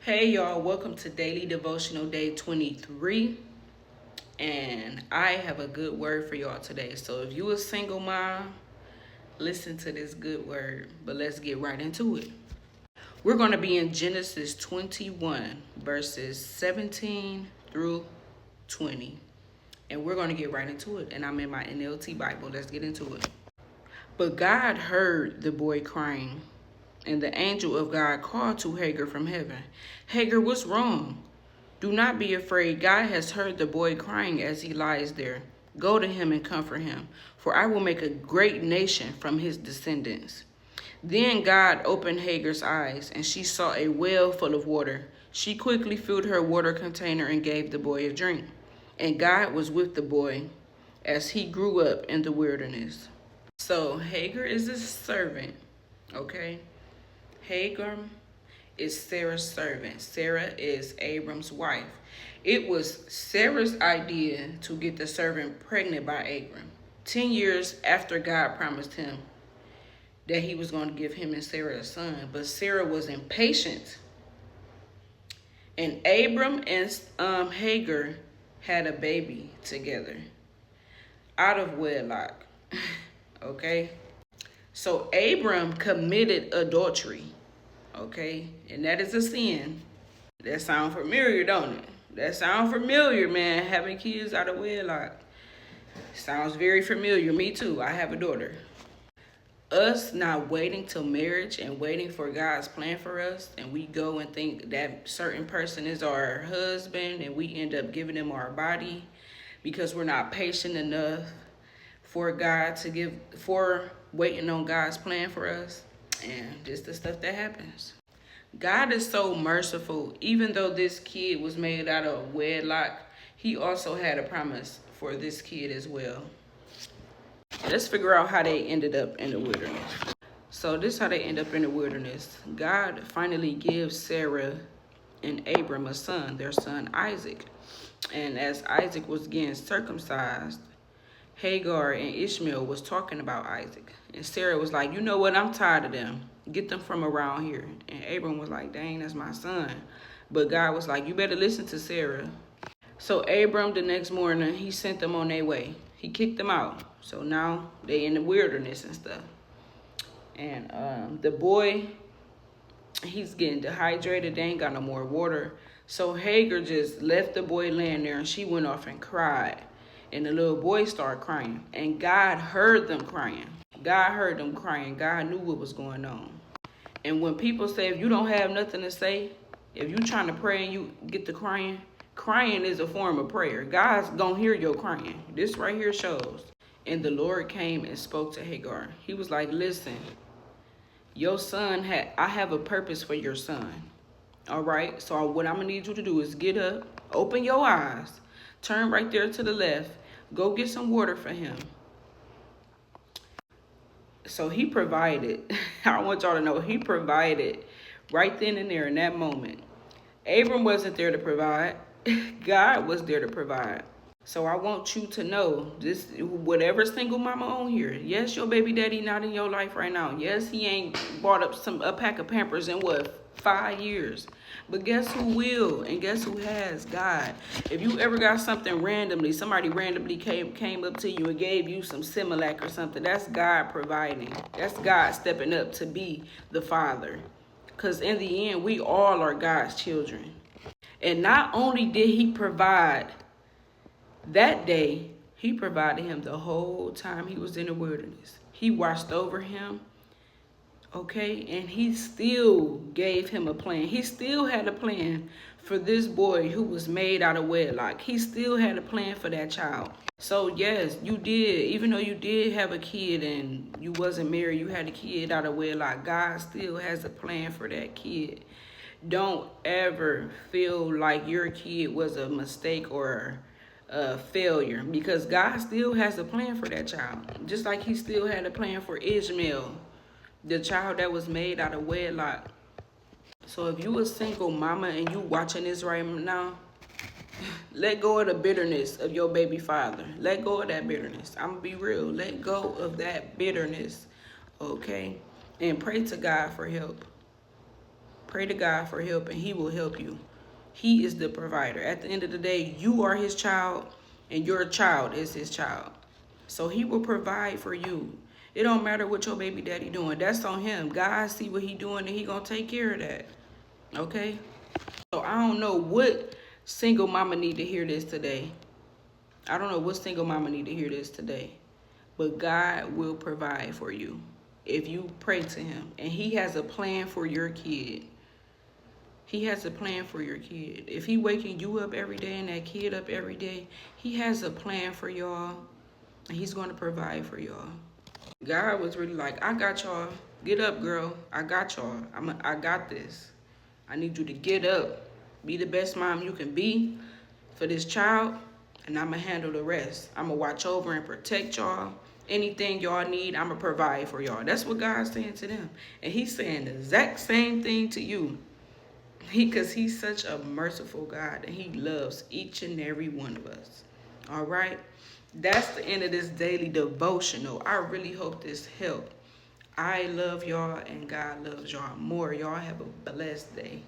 Hey y'all, welcome to Daily Devotional Day 23. And I have a good word for y'all today. So if you a single mom, listen to this good word. But let's get right into it. We're going to be in Genesis 21, verses 17 through 20. And we're going to get right into it. And I'm in my NLT Bible. Let's get into it. But God heard the boy crying. And the angel of God called to Hagar from heaven. Hagar, what's wrong? Do not be afraid. God has heard the boy crying as he lies there. Go to him and comfort him, for I will make a great nation from his descendants. Then God opened Hagar's eyes, and she saw a well full of water. She quickly filled her water container and gave the boy a drink. And God was with the boy as he grew up in the wilderness. So Hagar is a servant, okay? Hagar is Sarah's servant. Sarah is Abram's wife. It was Sarah's idea to get the servant pregnant by Abram. 10 years after God promised him that he was going to give him and Sarah a son. But Sarah was impatient. And Abram and Hagar had a baby together out of wedlock. Okay? So Abram committed adultery. Okay, and that is a sin. That sound familiar, don't it? That sound familiar, man. Having kids out of wedlock sounds very familiar. Me too. I have a daughter. Us not waiting till marriage and waiting for God's plan for us, and we go and think that certain person is our husband, and we end up giving them our body because we're not patient enough for God to give, for waiting on God's plan for us. And just the stuff that happens. God is so merciful. Even though this kid was made out of wedlock, he also had a promise for this kid as well. Let's figure out how they ended up in the wilderness. So this is how they end up in the wilderness. God finally gives Sarah and Abram a son, their son Isaac. And as Isaac was getting circumcised, Hagar and Ishmael was talking about Isaac. And Sarah was like, you know what? I'm tired of them. Get them from around here. And Abram was like, dang, that's my son. But God was like, you better listen to Sarah. So Abram, the next morning, he sent them on their way. He kicked them out. So now they in the wilderness and stuff. And the boy, he's getting dehydrated. They ain't got no more water. So Hagar just left the boy laying there, and she went off and cried. And the little boy started crying. And God heard them crying. God heard them crying. God knew what was going on. And when people say, if you don't have nothing to say, if you're trying to pray and you get to crying, crying is a form of prayer. God's going to hear your crying. This right here shows. And the Lord came and spoke to Hagar. He was like, listen, your son, I have a purpose for your son. All right? So what I'm going to need you to do is get up, open your eyes, turn right there to the left, go get some water for him. So he provided. I want y'all to know he provided right then and there in that moment. Abram wasn't there to provide. God was there to provide. So I want you to know this, whatever single mama on here. Yes, your baby daddy not in your life right now. Yes, he ain't bought up a pack of Pampers in 5 years. But guess who will and guess who has? God. If you ever got something randomly, somebody randomly came up to you and gave you some Similac or something, that's God providing. That's God stepping up to be the Father. Because in the end, we all are God's children. And not only did he provide that day, he provided him the whole time he was in the wilderness. He watched over him. Okay, and he still gave him a plan. He still had a plan for this boy who was made out of wedlock. He still had a plan for that child. So yes, you did, even though you did have a kid and you wasn't married, you had a kid out of wedlock, God still has a plan for that kid. Don't ever feel like your kid was a mistake or a failure, because God still has a plan for that child. Just like he still had a plan for Ishmael, the child that was made out of wedlock. So if you a single mama and you watching this right now, let go of the bitterness of your baby father. Let go of that bitterness. I'm gonna be real. Let go of that bitterness, okay? And pray to God for help. Pray to God for help and he will help you. He is the provider. At the end of the day, you are his child and your child is his child. So he will provide for you. It don't matter what your baby daddy doing. That's on him. God see what he doing and he gonna take care of that. Okay? So I don't know what single mama need to hear this today. I don't know what single mama need to hear this today. But God will provide for you if you pray to him. And he has a plan for your kid. He has a plan for your kid. If he waking you up every day and that kid up every day, he has a plan for y'all. And he's going to provide for y'all. God was really like, I got y'all. Get up, girl. I got y'all. I got this. I need you to get up. Be the best mom you can be for this child. And I'm going to handle the rest. I'm going to watch over and protect y'all. Anything y'all need, I'm going to provide for y'all. That's what God's saying to them. And he's saying the exact same thing to you. Because he's such a merciful God. And he loves each and every one of us. All right? That's the end of this daily devotional. I really hope this helped. I love y'all and God loves y'all more. Y'all have a blessed day.